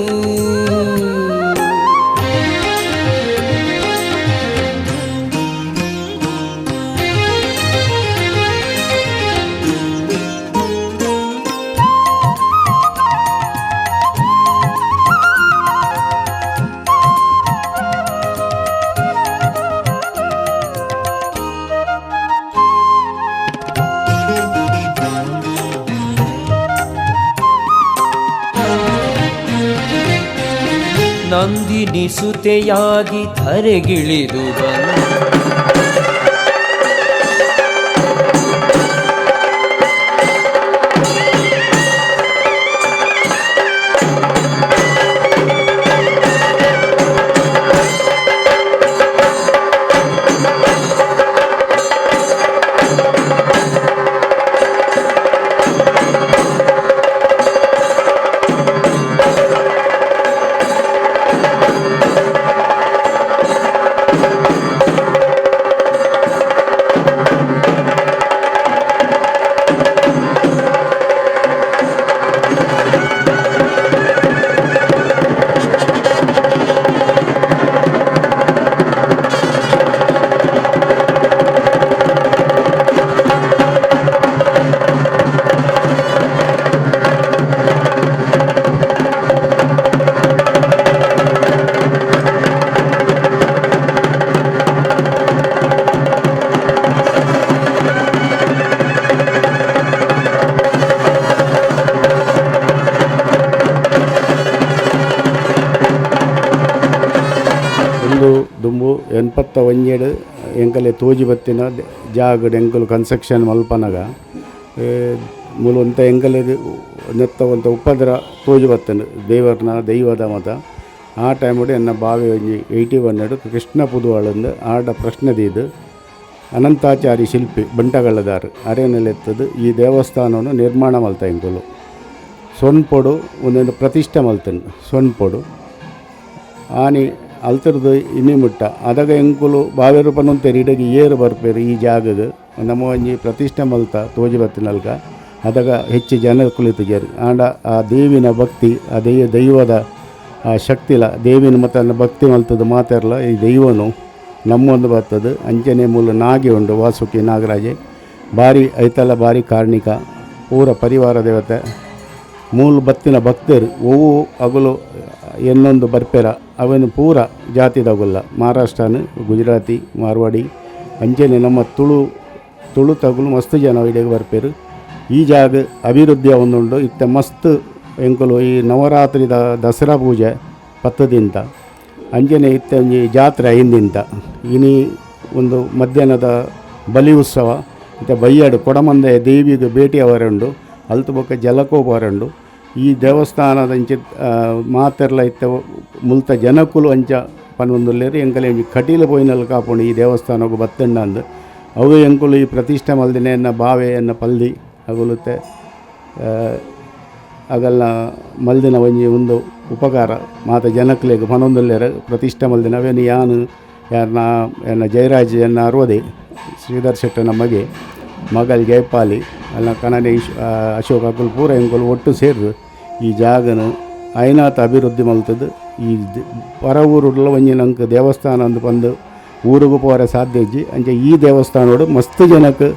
ನಂದಿನಿ ಸುತೆಯಾಗಿ ಧರೆಗಿಳಿದು ಬಂದು ದುಂಬು 87 ಎಂಕಲೆ ತೋಜಿ ಬತ್ತಿನ ಜಾಗಡ್ ಎಂಕಲು ಕನ್ಸ್ಟ್ರಕ್ಷನ್ ಮಲ್ಪನಗ ಮೂಲಂತ ಎಂಕಲೆ ನೆತ್ತ ಒಂತ ಉಪದ್ರ ತೋಜಿ ಬತ್ತನು ದೈವದ ಮತ ಆ ಟೈಮಡು ಎನ್ನ ಬಾವಿ ಒಂಜಿ 81 ಕೃಷ್ಣ ಪುದುವಾಳಂದು ಆಡ ಪ್ರಶ್ನೆದಿದ್ದು ಅನಂತಾಚಾರಿ ಶಿಲ್ಪಿ ಬಂಟಗಳ್ಳದಾರು ಅರೆನೆಲೆತ್ತದು ಈ ದೇವಸ್ಥಾನವನ್ನು ನಿರ್ಮಾಣ ಮಲ್ತ ಎಂಕಲು ಸೊನ್ಪೊಡು ಒಂದೊಂದು ಪ್ರತಿಷ್ಠೆ ಮಲ್ತನು ಸೊನ್ಪೊಡು ಆನಿ ಅಲ್ತರದು ಇನ್ನಿಮುಟ್ಟ ಅದಾಗ ಎಂಕುಲು ಬಾವಿ ರೂಪನೊಂದು ತೆರಿಡಗಿ ಏರು ಬರ್ಪೇರು ಈ ಜಾಗದ ನಮ್ಮ ಒಂಜಿ ಪ್ರತಿಷ್ಠೆ ಮಲ್ತ ತೋಜಿ ಬತ್ತಿನಲ್ಕ ಅದಾಗ ಹೆಚ್ಚು ಜನ ಕುಳಿತಿದ್ದಾರೆ ಆಂಡ ಆ ದೇವಿನ ಭಕ್ತಿ ಆ ದೈವದ ಆ ಶಕ್ತಿಲ ದೇವಿನ ಮತ್ತು ಭಕ್ತಿ ಮಲ್ತದ್ದು ಮಾತಾರಲ್ಲ ಈ ದೈವನು ನಮ್ಮೊಂದು ಬರ್ತದೆ ಅಂಚನೆ ಮೂಲ ನಾಗಿ ಉಂಡು ವಾಸುಕಿ ನಾಗರಾಜೆ ಭಾರಿ ಐತಲ ಭಾರಿ ಕಾರ್ಣಿಕ ಪೂರ ಪರಿವಾರ ದೇವತೆ ಮೂಲ ಬತ್ತಿನ ಭಕ್ತರು ಓವು ಅಗಲು ಇನ್ನೊಂದು ಬರ್ಪೆರ ಅವನು ಪೂರ ಜಾತಿದಾಗಲ್ಲ ಮಹಾರಾಷ್ಟ್ರನ ಗುಜರಾತಿ ಮಾರ್ವಾಡಿ ಅಂಚನೆ ನಮ್ಮ ತುಳು ತಗುಲು ಮಸ್ತ್ ಜನ ಇಡೆಗೆ ಬರ್ಪೇರು ಈ ಜಾಗ ಅಭಿವೃದ್ಧಿ ಒಂದುಂಡು ಇತ್ತ ಮಸ್ತ್ ಎಂಕಲು ಈ ನವರಾತ್ರಿ ದಸರಾ ಪೂಜೆ ಪತ್ತದಿಂತ ಅಂಜನೆ ಇತ್ತ ಒಂಜಿ ಜಾತ್ರೆ ಐಂದಿಂತ ಇನಿ ಒಂದು ಮಧ್ಯಾಹ್ನದ ಬಲಿ ಉತ್ಸವ ಇತ್ತ ಬಯ್ಯಾಡು ಕೊಡಮಂದೆ ದೇವಿಗೆ ಭೇಟಿ ಅವರುಂಡು ಅಲ್ತು ಬೊಕ್ಕ ಜಲಕೋಪರಂಡು ಈ ದೇವಸ್ಥಾನದ ಅಂಚೆ ಮಾತೆರ್ಲ ಇತ್ತ ಮುಲ್ತ ಜನಕ್ಕುಲು ಅಂಚ ಪನ್ನೊಂದುಲ್ಲೇರು ಎಂಕಲೆ ಒಂಜಿ ಕಟೀಲು ಪೋಯಿನಲ್ಲಿ ಕಾಪುಂಡು ಈ ದೇವಸ್ಥಾನಕ್ಕೂ ಬತ್ತಂಡ ಅಂದು ಅವು ಎಂಕುಲು ಈ ಪ್ರತಿಷ್ಠೆ ಮಲ್ದಿನ ಎನ್ನ ಬಾವೆ ಎನ್ನ ಪಲ್ದಿ ಅಗುಲುತ್ತೆ ಅಗಲ್ಲ ಮಲ್ದಿನ ಒಂಜಿ ಒಂದು ಉಪಕಾರ ಮಾತ ಜನಕ್ಲೆಗ್ ಪನ್ನೊಂದುಲ್ಲೇರು ಪ್ರತಿಷ್ಠೆ ಮಲ್ದಿನ ಅವೇನು ಯಾನು ಯಾರನ್ನ ಎನ್ನ ಜಯರಾಜ್ ಎನ್ನ ಅರ್ವದೆ ಶ್ರೀಧರ್ ಶೆಟ್ಟನ ಮಗೆ ಮಗಲ್ ಜಯಪಾಲಿ ಅಲ್ಲ ಕಣನೆ ಅಶೋಕ್ ಅಕುಲ್ ಪೂರ ಎಂಕುಲು ಒಟ್ಟು ಸೇರಿದು ಈ ಜಾಗನ ಐನಾತ ಅಭಿವೃದ್ಧಿ ಮಲ್ತದ್ದು ಈ ಹೊರ ಊರುಲ್ಲ ಒಂಜಿ ನಂಗೆ ದೇವಸ್ಥಾನ ಅಂದು ಬಂದು ಊರಿಗೂ ಪೋರ ಸಾಧ್ಯ ಇಜ್ಜಿ ಅಂಚೆ ಈ ದೇವಸ್ಥಾನೋಡು ಮಸ್ತ್ ಜನಕ್ಕೆ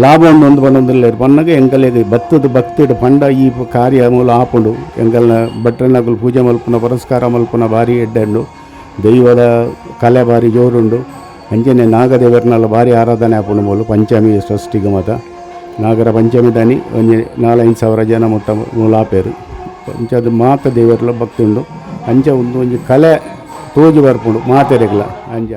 ಲಾಭ ಒಂದು ಬಂದೊಂದಿಲ್ಲ ಪನ್ನಗ ಎಂಕಲೆಗೆ ಬತ್ತದ ಭಕ್ತಿಡು ಪಂಡ ಈ ಕಾರ್ಯ ಮೂಲ ಆಪುಂಡು ಎಂಕಲ್ನ ಭಟ್ರನಕುಲು ಪೂಜೆ ಮಲ್ಪುನ ಪುರಸ್ಕಾರ ಮಲ್ಪುನ ಭಾರಿ ಎಡ್ಡೆಂಡು ದೈವದ ಕಲೆ ಭಾರಿ ಜೋರುಂಡು ಅಂಚನೆ ನಾಗದೇವರನ್ನೆಲ್ಲ ಭಾರಿ ಆರಾಧನೆ ಆಪುಂಡು ಮೂಲು ಪಂಚಮಿ ಸೃಷ್ಟಿಗೆ ಮತ ನಾಗರ ಪಂಚಮಿ ದನಿ ಒಂಜಿ 4-5 ಜನ ಮುಟ್ಟ ಮೂಲಾಪೇರು ಅಂಚದು ಮಾತ ದೇವರೆಲ್ಲ ಭಕ್ತಿ ಉಂಡು ಅಂಚ ಒಂಜಿ ಕಲೆ ತೋಜಿ ಬರ್ಪುಂಡು ಮಾತೆರೆಗ್ಲ ಅಂಚ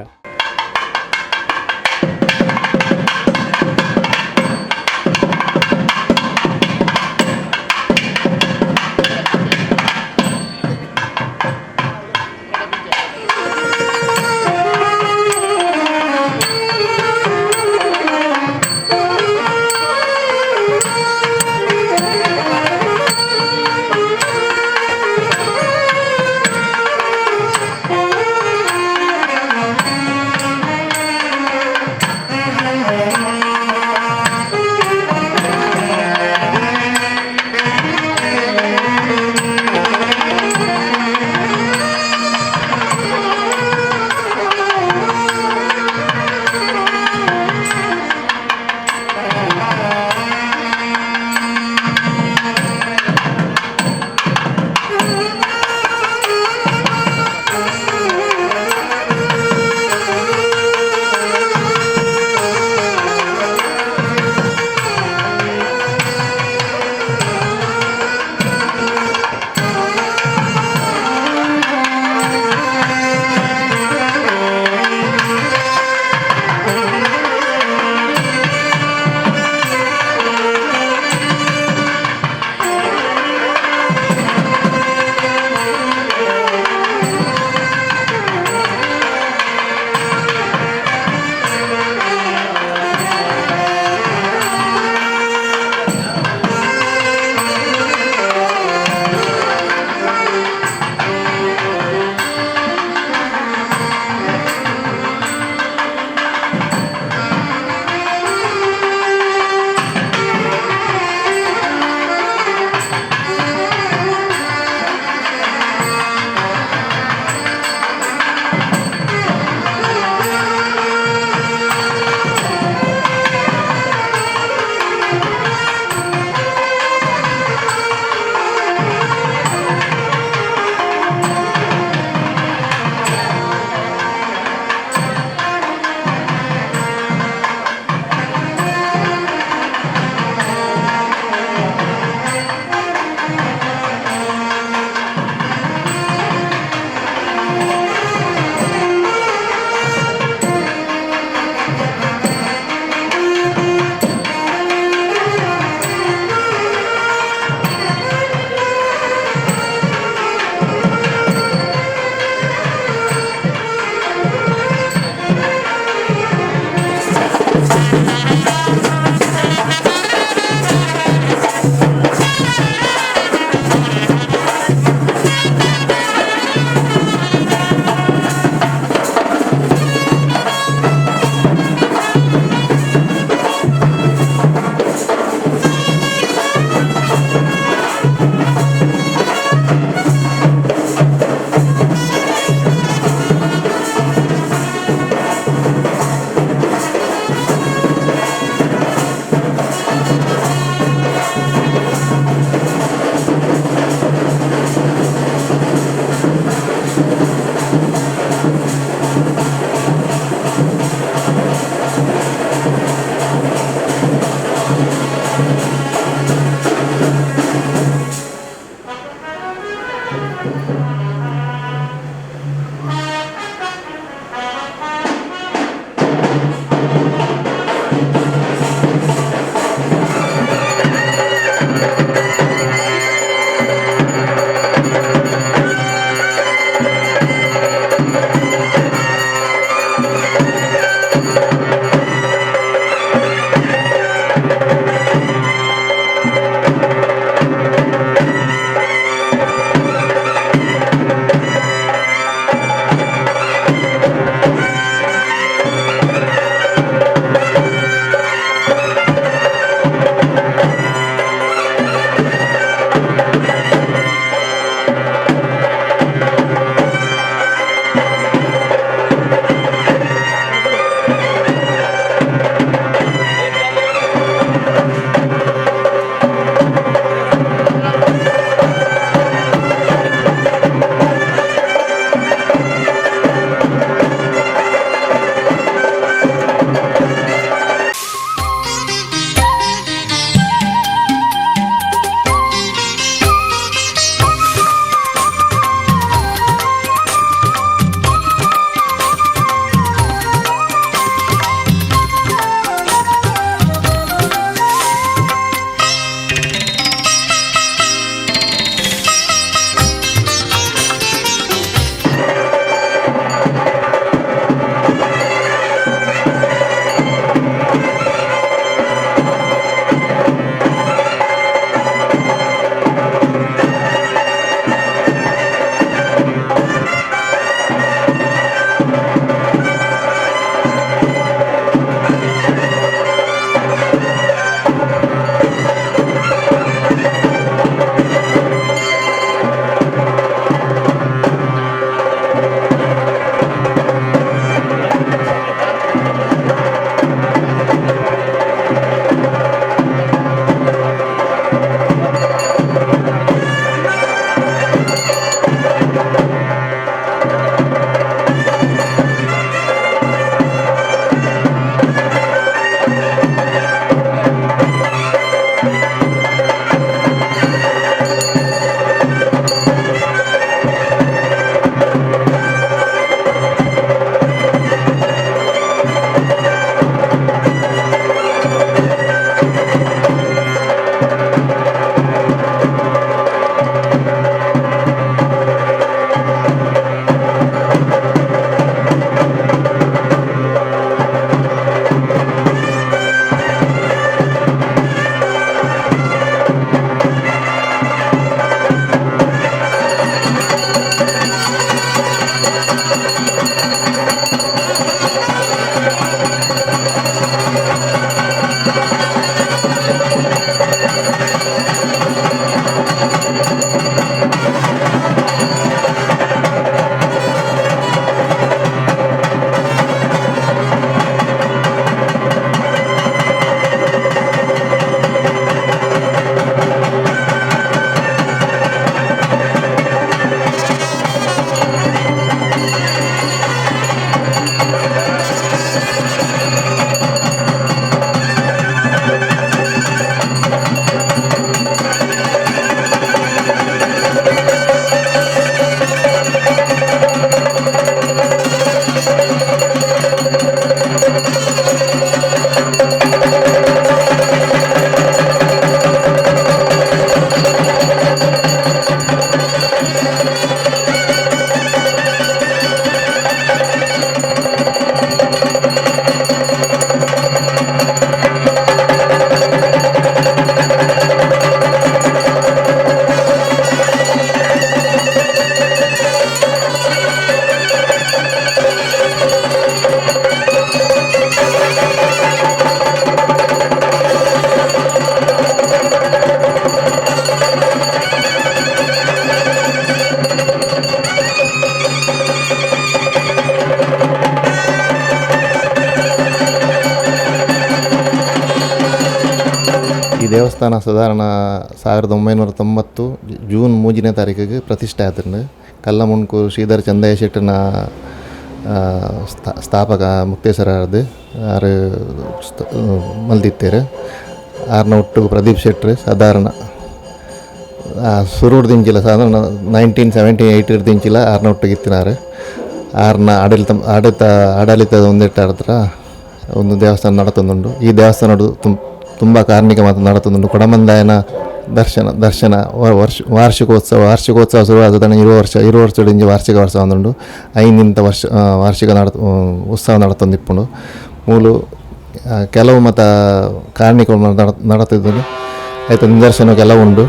ಈ ದೇವಸ್ಥಾನ ಸಾಧಾರಣ 1990 ಜೂನ್ 3ನೇ ತಾರೀಕಿಗೆ ಪ್ರತಿಷ್ಠೆ ಆತಂಡು ಕಲ್ಲಮುಣ್ಕೂರು ಶ್ರೀಧರ್ ಚಂದಯ್ಯ ಶೆಟ್ಟನ ಸ್ಥಾಪಕ ಮುಕ್ತೇಶ್ವರದು ಆರು ಮಲ್ದಿತ್ತೇರು ಆರ್ನ ಒಟ್ಟು ಪ್ರದೀಪ್ ಶೆಟ್ಟರು ಸಾಧಾರಣ ಸುರುಡ್ದಿಂಚಿಲ್ಲ ಸಾಧಾರಣ 1978 ಆರ್ನ ಒಟ್ಟಿಗಿತ್ತಿನಾರು ಆರ್ನ ಆಡಳಿತದ ಒಂದಿಟ್ಟ ಹತ್ರ ಒಂದು ದೇವಸ್ಥಾನ ನಡತೊಂದುಂಡು. ಈ ದೇವಸ್ಥಾನ ತುಂಬ ಕಾರ್ಮಿಕ ಮಾತ್ರ ನಡತೊಂದುಂಡು. ಕೊಡಮಂದಾಯನ ದರ್ಶನ ವಾರ್ಷಿಕೋತ್ಸವ ಶುರುವಾದ 20 ವರ್ಷದಿಂದ ವಾರ್ಷಿಕ ವರ್ಷ ಒಂದುಂಡು. ಐನಿಂತ ವಾರ್ಷಿಕ ಉತ್ಸವ ನಡತೊಂದಿಪ್ಪುಂಡು. ಮೂಲು ಕೆಲವು ಮತ ಕಾರ್ಮಿಕರು ನಡತಿದ್ದು ಆಯ್ತು ನಿದರ್ಶನ ಕೆಲವು ಉಂಡು.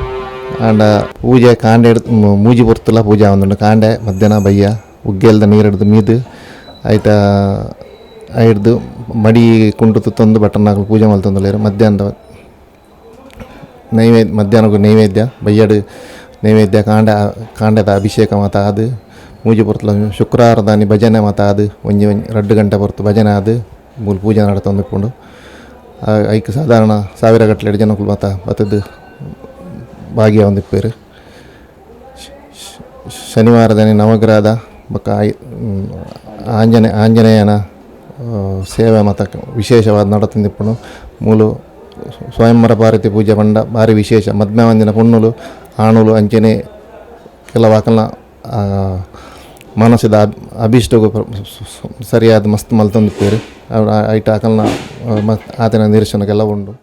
ಆಂಡ ಪೂಜೆ ಕಾಂಡೆ ಮೂಜಿ ಪೊರ್ತುಲ ಪೂಜೆ ಒಂದುಂಡು. ಕಾಂಡೆ ಮಧ್ಯಾಹ್ನ ಬಯ್ಯ ಉಗ್ಗೆಲ್ದ ನೀರಿಡ್ದು ಮೀದು ಆಯ್ತಾ ಹಿಡ್ದು ಮಡಿ ಕುಂಟು ತಂದು ಬಟ್ಟನಾಗಲು ಪೂಜೆ ಮಲ್ತೊಂದುಲ್ಲೇರು. ಮಧ್ಯಾಹ್ನಕ್ಕೂ ನೈವೇದ್ಯ ಬಯ್ಯಡು ನೈವೇದ್ಯ ಕಾಂಡದ ಅಭಿಷೇಕ ಮಾತ ಅದು ಮೂಜಿ ಪೊರ್ತುಲ. ಶುಕ್ರವಾರ ದಾನಿ ಭಜನೆ ಮಾತ ಅದು 2 ಗಂಟೆ ಹೊರ್ತು ಭಜನೆ ಅದು ಮೂಲ ಪೂಜೆ ನಡತೊಂದಿಪ್ಪುಂಡು. ಐಕ್ ಸಾಧಾರಣ 1000 ಗಟ್ಟಲೆ ಜನಕ್ಕೂ ಮಾತ ಬತ್ತದ್ದು ಭಾಗಿಯಾಗಿಪ್ಪೇರು. ಶನಿವಾರದಲ್ಲಿ ನವಗ್ರಹದ ಬಕ್ಕ ಆಂಜನೇಯನ ಸೇವೆ ಮತ್ತು ವಿಶೇಷವಾದ ನಡತೊಂದಿಪ್ಪುಂಡು. ಮೂಲು ಸ್ವಯಂವರ ಭಾರತಿ ಪೂಜೆ ಪಂಡ ಭಾರಿ ವಿಶೇಷ. ಮಧ್ಯಾಹ್ನ ಪುಣ್ಣುಲು ಆಣುಲು ಅಂಚನೆ ಕೆಲವು ಆಕಲ್ನ ಮನಸ್ಸಿದ ಅಭಿಷ್ಟಗೂ ಸರಿಯಾದ ಮಸ್ತ್ ಮಲ್ತೊಂದಿಪ್ಪೇರು. ಐಟ ಆಕಲ್ನ ಆತನ ನಿದರ್ಶನಕ್ಕೆಲ್ಲ ಉಂಡು.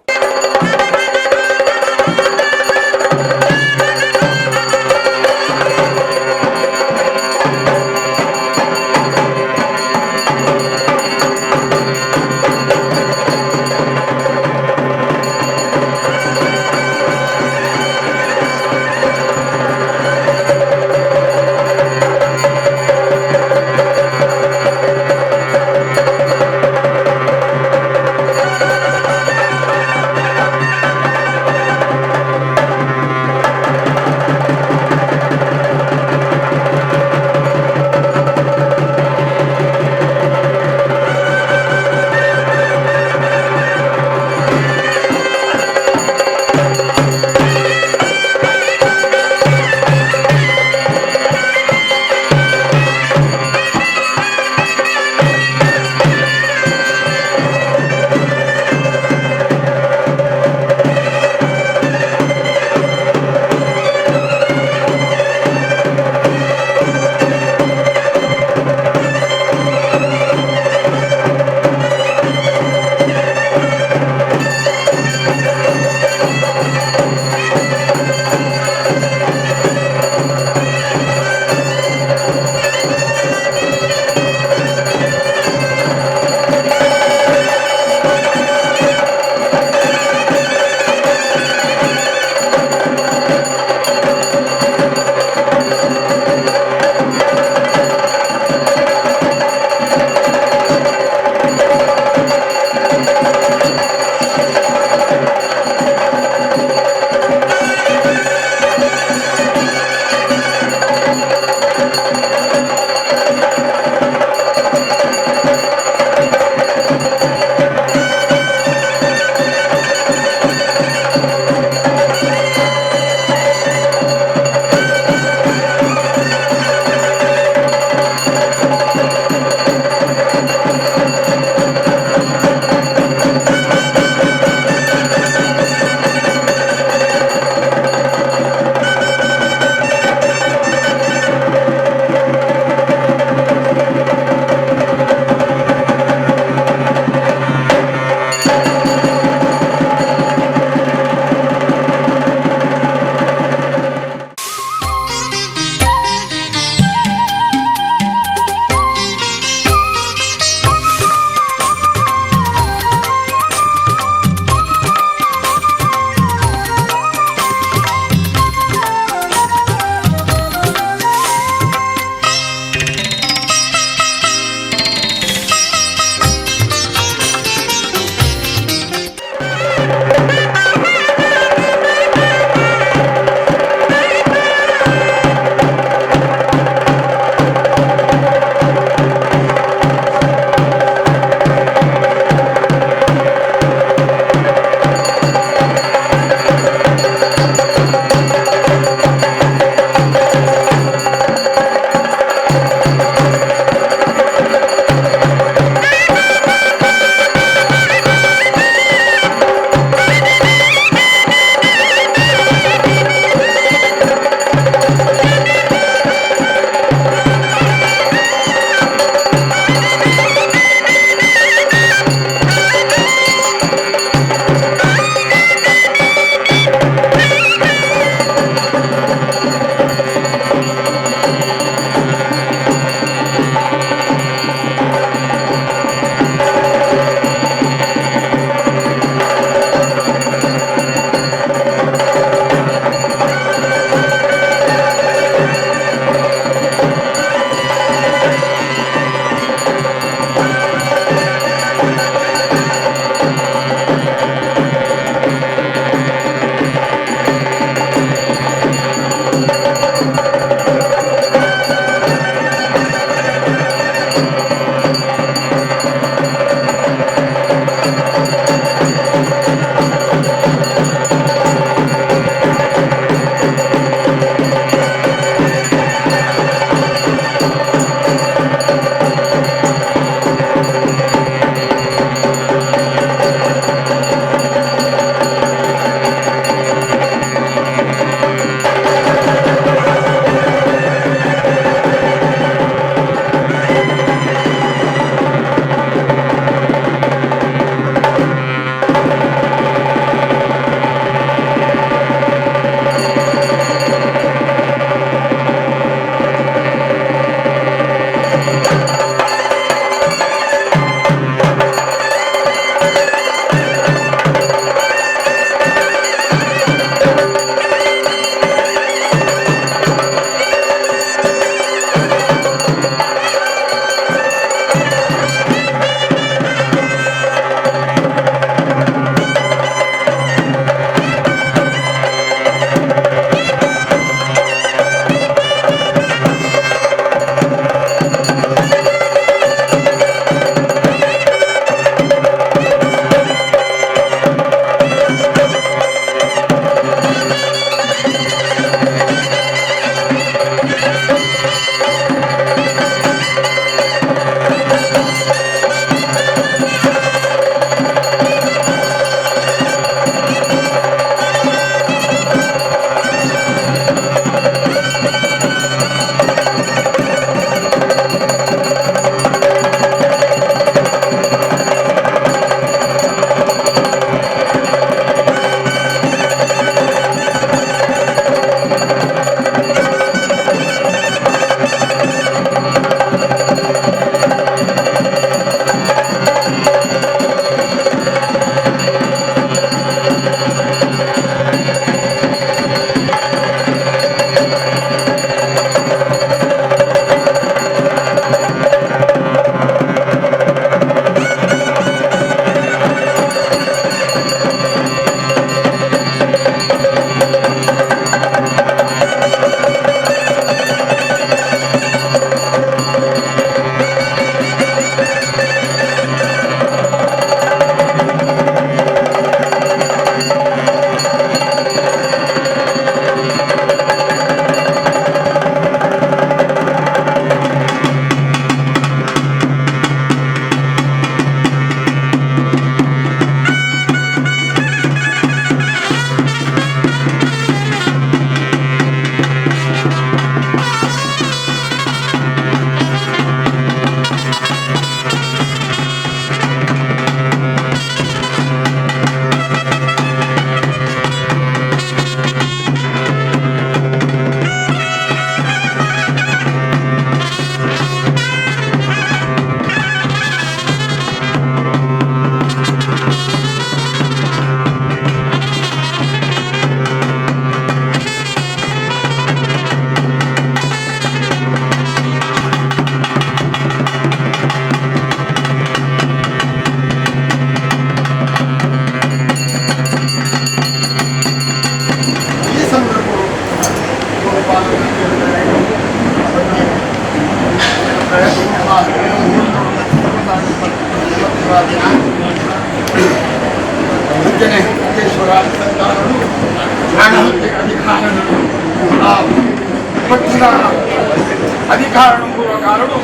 అధికారం పూర్వకారుడు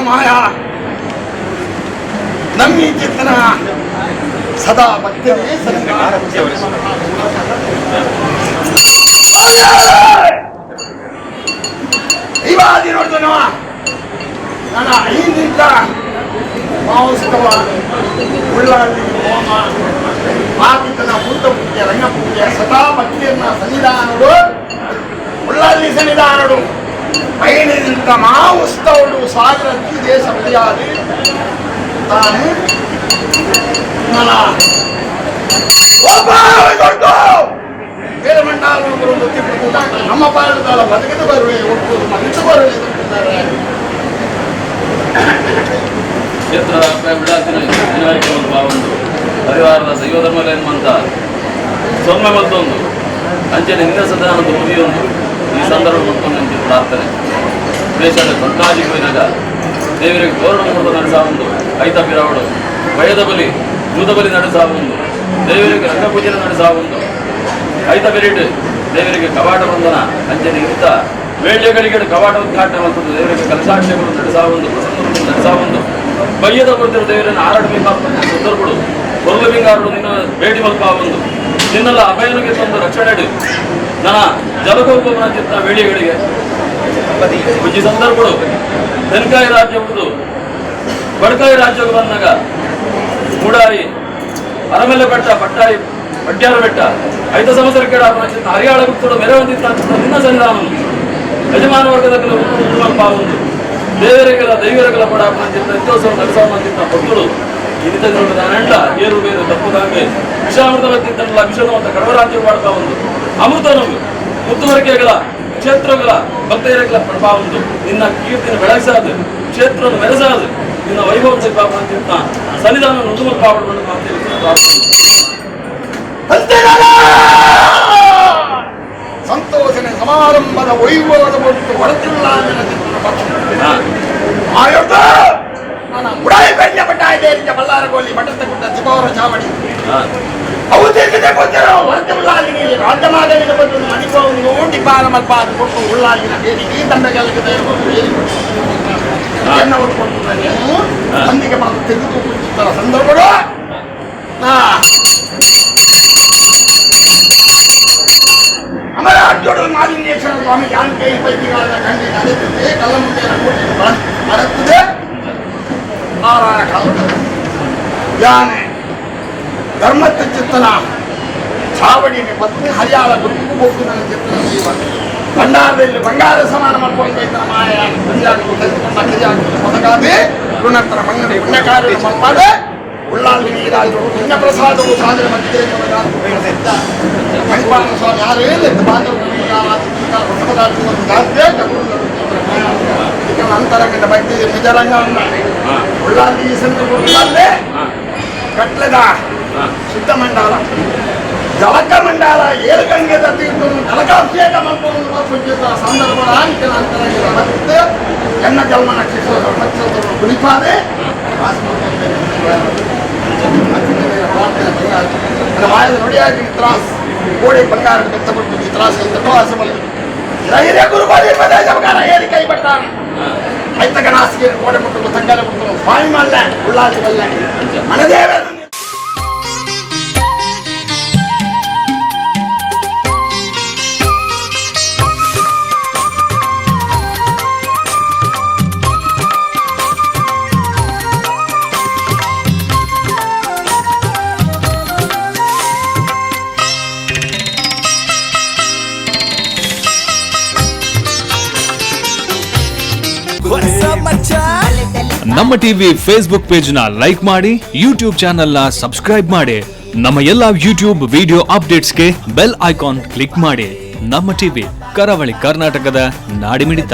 మాయా నమ్మి చిత్తన సదా భక్తి ಇವಾದಿ ನೋಡ್ತಾನವ ನನ್ನ ಐದಿಂದ ಮಾವೋತ್ಸವ ಉಳ್ಳಾಳಿ ಹೋಮ ಆದಿತನ ಬುದ್ಧ ಪೂಜೆ ರಂಗ ಪೂಜೆ ಸದಾ ಭಕ್ತಿಯನ್ನ ಸನ್ನಿಧಾನಗಳು ಉಳ್ಳಾಳಿ ಸನ್ನಿಧಾನಗಳು ಐನಿಂದ ಮಾವೋತ್ಸವಗಳು ಸಾವಿರ ದೇಶ ಬಲಿಯಾದಿ ತಾನು ನನ್ನ ದೊಡ್ಡ ಬೇರೆ ಮಂಡಾಲಗಳು ನಮ್ಮ ಪಾಲದಾಲ ಬದುಕಿದು ಬರುವೆ ಒಟ್ಟು ಮನಸ್ಸು ಬರುವೆ ಕ್ಷೇತ್ರ ಬಿಡಾತಿನ ದಿನಾರಿಕೆ ಒಂದು ಭಾವೊಂದು ಪರಿವಾರದ ಸಂಯೋಧರ್ಮಲ ಎನ್ನುವಂಥ ಸೊಮ್ಮೆ ಮತ್ತೊಂದು ಅಂಚನೆ ನಿನ್ನ ಸದಾನದ ಮುಗಿಯೊಂದು ಈ ಸಂದರ್ಭ ಮತ್ತೊಂದು ಅಂಚೆ ಪ್ರಾರ್ಥನೆ ದೇಶದ ಕೊಂಡಾಜಿ ಹೋಯಿನಾಗ ದೇವರಿಗೆ ಗೌರವ ಮುಹೂರ್ತ ನಡೆಸಾವುದು ಐತಪಿರವಡು ಭಯದ ಬಲಿ ಭೂತ ಬಲಿ ನಡೆಸಾವುದು ದೇವರಿಗೆ ರಂಗಪೂಜನೆ ನಡೆಸಾವುದು ಐತ ಬೆರಿಟ್ ದೇವರಿಗೆ ಕವಾಟ ಬಂಧನ ಅಂಚನೆ ಇಂಥ ವೇಳ್ಯಗಳಿಗೆ ಕವಾಟ ಉದ್ಘಾಟನೆವಂಥದ್ದು ದೇವರಿಗೆ ಕಲಶಾಕ್ಷಗಳು ನಡೆಸಾವುದು ಪ್ರಸಂಗಗಳು ನಡೆಸಾವುದು ಬಯ್ಯದ ಕೊಡ್ತಿರೋ ದೇವರನ್ನು ಆರಾಡಬೇಕಾದ ಸಂದರ್ಭಗಳು ಕೊರಲು ಬಿಂಗಾರು ನಿನ್ನ ಭೇಟಿ ಮಲ್ಪಾವೊಂದು ನಿನ್ನೆಲ್ಲ ಅಭಯನಿಗೆ ತಂದು ರಕ್ಷಣೆ ನನ್ನ ಜಲಕೋಪನ ಚಿತ್ತ ವೇಳಿಗಳಿಗೆ ಈ ಸಂದರ್ಭಗಳು ತೆನ್ಕಾಯಿ ರಾಜ್ಯ ಹುಡುದು ಬಡಕಾಯಿ ರಾಜ್ಯಕ್ಕೆ ಬಂದಾಗ ಮೂಡಾರಿ ಅರಮೆಲ್ಲ ಬೆಟ್ಟ ಪಟ್ಟಾಯಿ ಪಟ್ಯಾರ ಬೆಟ್ಟ ಐದ ಸಂವತ್ಸರ ಕೇಳ ಹರಿಯಾಳ ಗುರ್ತೋಡು ಮೆರೆ ಹೊಂದಿತ್ತ ನಿನ್ನ ಸನ್ನಿಧಾನ ಯಜಮಾನ ವರ್ಗದ ಒಂದು ದೇವರಿಗೆಲ್ಲ ದೈವರಿಗೆಲ್ಲ ಪಡಾಪಂಚಿತ್ತ ನಿತ್ಯೋತ್ಸವ ನಡೆಸೋವಂತಿತ್ತ ಭಕ್ತರು ಇನ್ನಿತ ನಂಡ ಏರು ಬೇರು ತಪ್ಪುದಾಗೆ ವಿಷಾಮೃತ ಬಂದಿದ್ದಲ್ಲ ವಿಷದ ಕಡವರಾಜ್ಯ ಮಾಡ್ತಾ ಒಂದು ಅಮೃತ ನಮ್ಗೆ ಮುತ್ತುವರಿಕೆಗಳ ಕ್ಷೇತ್ರಗಳ ಭಕ್ತರಿಗೆಲ್ಲ ಪಡಬಾ ಒಂದು ನಿನ್ನ ಕೀರ್ತಿನ ಬೆಳಗಿಸಾದು ಕ್ಷೇತ್ರವನ್ನು ಮೆರೆಸಾದು ನಿನ್ನ ವೈಭವ ಅಂತ ಸನ್ನಿಧಾನ ನುಡುಮಲ್ ಪಾವಡವನ್ನು ಸಂತೋಷನೆ ಸಮಾರಂಭದ ವೈಭವದ ಮತ್ತು ಹೊರತಿಲ್ಲ ಆಯೋಗ ನನ್ನ ಉಡಾಯಿ ಬೆಳ್ಳ ಬಟ್ಟಾಯಿದೆ ಬಲ್ಲಾರಗೋಲಿ ಮಠದ ಗುಡ್ಡ ತಿಪವರ ಚಾವಡಿ ಅವು ದೇಶದ ಗೊತ್ತಿರೋ ಹೊರತಿಲ್ಲ ರಾಜ್ಯಮಾದನಿಗೆ ಬಂದು ಮಣಿಪವನ್ನು ನೋಡಿ ಬಾರ ಮಲ್ಪ ಅದು ಕೊಟ್ಟು ಉಳ್ಳಾಗಿನ ಬೇಡಿಕೆ ತಂಡ ಕೆಲಸದ ಎನ್ನವರು ಕೊಟ್ಟು ತಂದಿಗೆ ಮಾತು ತೆಗೆದುಕೊಳ್ಳುತ್ತರ ಸಂದರ್ಭಗಳು ಅಮರ ಅಡ್ಡೋಡು ಮಾಲಿನ್ಯೇಶ್ವರ ಸ್ವಾಮಿ ಜಾನಕಿ ಪೈಕಿಗಳನ್ನ ಕಂಡಿ ನಡೆಯುತ್ತದೆ ಕಲ್ಲಮುಂಡಿಯ ನಡೆಯುತ್ತದೆ ನಾರಾಯಣ ಕಾಲ ಯಾನೆ ಧರ್ಮದ ಚಿತ್ತನ ಚಾವಡಿಗೆ ಪತ್ನಿ ಹರಿಯಾಳ ಗುರುಕು ಹೋಗಿ ನನ್ನ ಚಿತ್ತನ ಭಂಡಾರದಲ್ಲಿ ಬಂಗಾರ ಸಮಾನ ಮಾಡ್ಕೊಂಡು ಮಾಯ ಪಂಜಾಬಿ ತೆಗೆದುಕೊಂಡ ಕಿರಿಯಾಗಿ ಮೊದಲಾಗಿ ಋಣತರ ಮಂಗಡಿ ಪುಣ್ಯಕಾರ್ಯ ಮಲ್ಪಾದೆ ಉಳ್ಳಾಲಿ ನೀರಾಗಿ ಪುಣ್ಯ ಪ್ರಸಾದವು ಸಾಧನೆ ಮಧ್ಯೆ ಮಣಿಪಾಲ ಸ್ವಾಮಿ ಯಾರು ಅಂತರಂಗದ ಬಗ್ಗೆ ನಿಜರಂಗವನ್ನ ಉಳ್ಳಾಲಿ ಸಂದರ್ಭದಲ್ಲಿ ಕಟ್ಲದ ಶುದ್ಧ ಮಂಡಲ ಜಲಕ ಮಂಡಲ ಏಳುಗಂಗೆದ ತೀರ್ಥ ಜಲಕಾಭಿಷೇಕ ಮಲ್ಪುವ ಸಂದರ್ಭದ ಅಂಕಿನ ಅಂತರಂಗದ ಮತ್ತೆ ಎನ್ನ ಜನ್ಮ ನಕ್ಷತ್ರ ಕುಣಿಪಾದೆ ವಾಯದ ನುಡಿಯಾಗಿ ತ್ರಾಸ್ ಗೋಡೆ ಬಂಗಾರ ಬೆತ್ತಪಟ್ಟು ತ್ರಾಸ ಹಿರಿಯ ಗುರುಪಾದ ಜಮಕಾರ ಹೇಳಿ ಕೈ ಬಟ್ಟ ಐತಕ ನಾಸಿಗೆ ಗೋಡೆ ಮುಟ್ಟು ತಂಗಲ ಮುಟ್ಟು ಸ್ವಾಮಿ ಮಲ್ಲ ಉಳ್ಳಾಲಿ ಬಲ್ಲ ಮನದೇವ ನಮ್ಮ ಟಿವಿ ಫೇಸ್ಬುಕ್ ಪೇಜ್ ನ ಲೈಕ್ ಮಾಡಿ, ಯೂಟ್ಯೂಬ್ ಚಾನೆಲ್ ನ ಸಬ್ಸ್ಕ್ರೈಬ್ ಮಾಡಿ, ನಮ್ಮ ಎಲ್ಲಾ ಯೂಟ್ಯೂಬ್ ವಿಡಿಯೋ ಅಪ್ಡೇಟ್ಸ್ಗೆ ಬೆಲ್ ಐಕಾನ್ ಕ್ಲಿಕ್ ಮಾಡಿ. ನಮ್ಮ ಟಿವಿ ಕರಾವಳಿ ಕರ್ನಾಟಕದ ನಾಡಿಮಿಡಿತ.